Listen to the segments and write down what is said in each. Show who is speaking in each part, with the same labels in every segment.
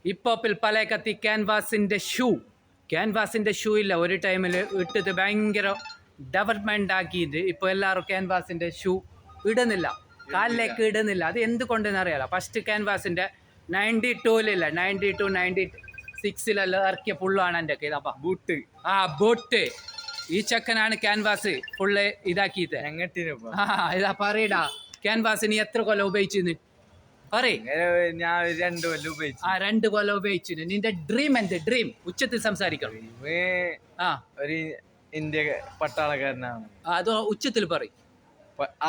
Speaker 1: ഹിപ്പോപ്പിൽ പല കത്തി ക്യാൻവാസിൻ്റെ ഷൂ ഇല്ല. ഒരു ടൈമിൽ ഇട്ടത് ഭയങ്കര ഡെവലപ്മെൻ്റ് ആക്കിയിട്ട് ഇപ്പോൾ എല്ലാവരും ക്യാൻവാസിൻ്റെ ഷൂ ഇടുന്നില്ല, കാലിലേക്ക് ഇടുന്നില്ല. അത് എന്തുകൊണ്ടെന്ന് അറിയാലോ. ഫസ്റ്റ് ക്യാൻവാസിൻ്റെ 92-ലില്ല 92, 96-ലെല്ലാം ഇറക്കിയ ഫുള്ളാണ് എൻ്റെ ഒക്കെ. ഇതപ്പാ
Speaker 2: ബൂട്ട്.
Speaker 1: ബോട്ട്. ഈ ചെക്കനാണ് ക്യാൻവാസ് ഫുള്ള് ഇതാക്കിയത്. ഇതാ പറയടാ, ക്യാൻവാസിന് എത്ര കൊല്ലം ഉപയോഗിച്ചെന്ന് പറയും.
Speaker 2: ഞാൻ 2 കൊല്ലം ഉപയോഗിച്ചു.
Speaker 1: 2 കൊല്ലം ഉപയോഗിച്ചു. നിന്റെ ഡ്രീം എന്ത്? ഡ്രീം ഉച്ചത്തിൽ സംസാരിക്കണം.
Speaker 2: ഒരു ഇന്ത്യ പട്ടാളക്കാരനാണ്.
Speaker 1: അത് ഉച്ചത്തിൽ പറയും.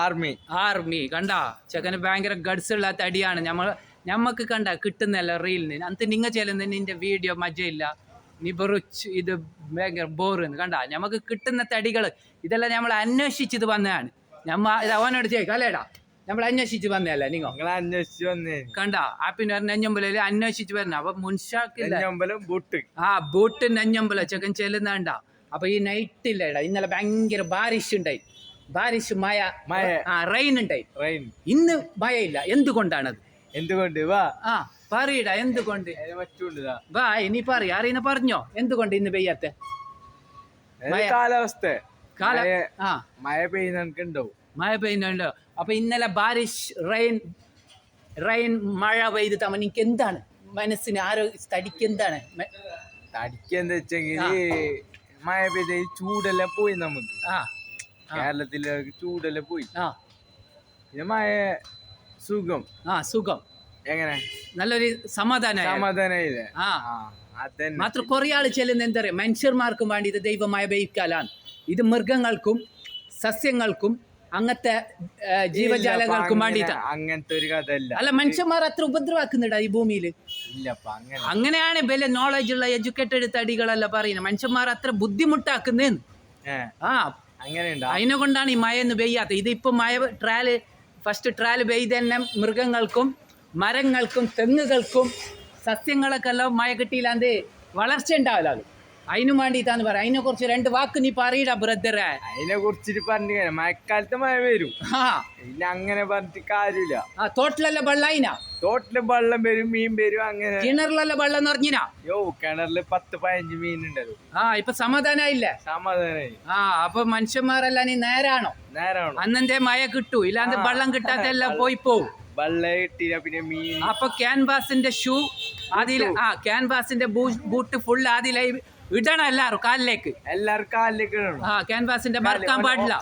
Speaker 1: ആർമി കണ്ടാ ചെക്കന് ഭയങ്കര ഗഡ്സ് ഉള്ള തടിയാണ്. ഞമ്മക്ക് കണ്ട കിട്ടുന്നല്ല റീലിന്. അന്ത് നിങ്ങ ചെല്ലുന്ന നിന്റെ വീഡിയോ മജയില്ല, നീ ബറുച്ച് ഇത് ഭയങ്കര ബോറെന്ന് കണ്ടാ. ഞമ്മക്ക് കിട്ടുന്ന തടികൾ ഇതെല്ലാം നമ്മൾ അന്വേഷിച്ചത് വന്നതാണ്. ഇത് അവനോട് ചോദിക്കാം അല്ലേടാ, നമ്മൾ അന്വേഷിച്ച് വന്നതല്ല. നിങ്ങൾ
Speaker 2: അന്വേഷിച്ച് വന്നേ
Speaker 1: കണ്ടാ. പിന്നെ നെഞ്ഞമ്പലം അന്വേഷിച്ച് വരണ. അപ്പൊ മുൻഷാക്കില്ല ബൂട്ട് നെഞ്ഞമ്പല ചെക്കൻ ചെല്ലുന്നണ്ട. അപ്പൊ ഈ നൈറ്റ് ഇല്ലേടാ, ഇന്നലെ ഭയങ്കര ബാരിഷ് ഉണ്ടായി. മഴ റെയിൻ ഉണ്ടായി. ഇന്ന് മഴയില്ല. എന്തുകൊണ്ടാണത്?
Speaker 2: എന്തുകൊണ്ട്
Speaker 1: പറയടാ, എന്തുകൊണ്ട്? വാ ഇനി പറയ, അറിയുന്ന പറഞ്ഞോ. എന്തുകൊണ്ട് ഇന്ന് പെയ്യാത്ത?
Speaker 2: കാലാവസ്ഥ
Speaker 1: മഴ പെയ്യുന്നുണ്ടോ? അപ്പൊ ഇന്നലെ ബാരിഷ് റെയിൻ മഴ പെയ്ത് തമ്മ നിനക്ക് എന്താണ് മനസ്സിന് തടിക്ക് എന്താണ്?
Speaker 2: തടിക്കെന്താ വെച്ചെങ്കിൽ മഴ പെയ്ത ചൂടെല്ലാം പോയി. നമുക്ക് കേരളത്തിലെ ചൂടെല്ലാം പോയി. പിന്നെ മഴ സുഖം. എങ്ങനെ
Speaker 1: നല്ലൊരു സമാധാനമില്ല. മാത്രം കുറെ ആള് ചെല്ലുന്ന എന്താ പറയാ, മനുഷ്യന്മാർക്ക് വേണ്ടി ഇത് ദൈവം മഴ പെയ്ക്കാലാണ്. ഇത് മൃഗങ്ങൾക്കും സസ്യങ്ങൾക്കും അങ്ങനത്തെ ജീവജാലങ്ങൾക്കും വേണ്ടിട്ട്.
Speaker 2: അങ്ങനത്തെ ഒരു കഥയല്ല.
Speaker 1: അല്ല, മനുഷ്യന്മാർ അത്ര ഉപദ്രവാക്കുന്നുണ്ടാ ഈ ഭൂമിയിൽ? അങ്ങനെയാണ് വലിയ നോളജ് ഉള്ള എഡ്യൂക്കേറ്റഡ് തടികളല്ല പറയുന്നത്. മനുഷ്യന്മാർ അത്ര ബുദ്ധിമുട്ടാക്കുന്നേന്ന്. അതിനെ കൊണ്ടാണ് ഈ മഴ ഒന്ന് പെയ്യാത്ത. ഇതിപ്പോ മഴ ഫസ്റ്റ് ട്രയൽ പെയ്ത് തന്നെ മൃഗങ്ങൾക്കും മരങ്ങൾക്കും തെങ്ങുകൾക്കും സസ്യങ്ങളൊക്കെ എല്ലാം മഴ കിട്ടിയില്ലാണ്ട് വളർച്ച ഉണ്ടാവില്ല. അത് അതിനു വേണ്ടിയിട്ടാന്ന് പറയാം. അതിനെ കുറിച്ച് 2 വാക്ക് നീ പറയടാ ബ്രദറെ.
Speaker 2: അതിനെ കുറിച്ചിട്ട് പറഞ്ഞു, മഴക്കാലത്ത് മഴ വരും. പിന്നെ അങ്ങനെ പറഞ്ഞിട്ട് കാര്യമില്ല.
Speaker 1: തോട്ടിലെല്ലാം വെള്ളം
Speaker 2: തോട്ടില് വെള്ളം വരും, മീൻ വരും. അങ്ങനെ
Speaker 1: കിണറിലെല്ലാം വെള്ളം നിറഞ്ഞിനാ?
Speaker 2: കിണറില് 10-15 മീൻ ഉണ്ടല്ലോ.
Speaker 1: ഇപ്പൊ സമാധാനായില്ലേ?
Speaker 2: സമാധാനായി.
Speaker 1: അപ്പൊ മനുഷ്യന്മാരെല്ലാം നീ നേരാണോ? അന്നെന്തേ മഴ കിട്ടൂ, ഇല്ലാണ്ട് വെള്ളം കിട്ടാത്ത എല്ലാം പോവും.
Speaker 2: വെള്ളം കിട്ടിയില്ല, പിന്നെ മീൻ.
Speaker 1: അപ്പൊ ക്യാൻവാസിന്റെ ഷൂ അതില് ക്യാൻവാസിന്റെ ബൂട്ട് ഫുൾ അതിലായി ഇടണം. എല്ലാവർക്കും കാലിലേക്ക്
Speaker 2: ഇടണം.
Speaker 1: ക്യാൻവാസിന്റെ മറക്കാൻ പാടില്ല.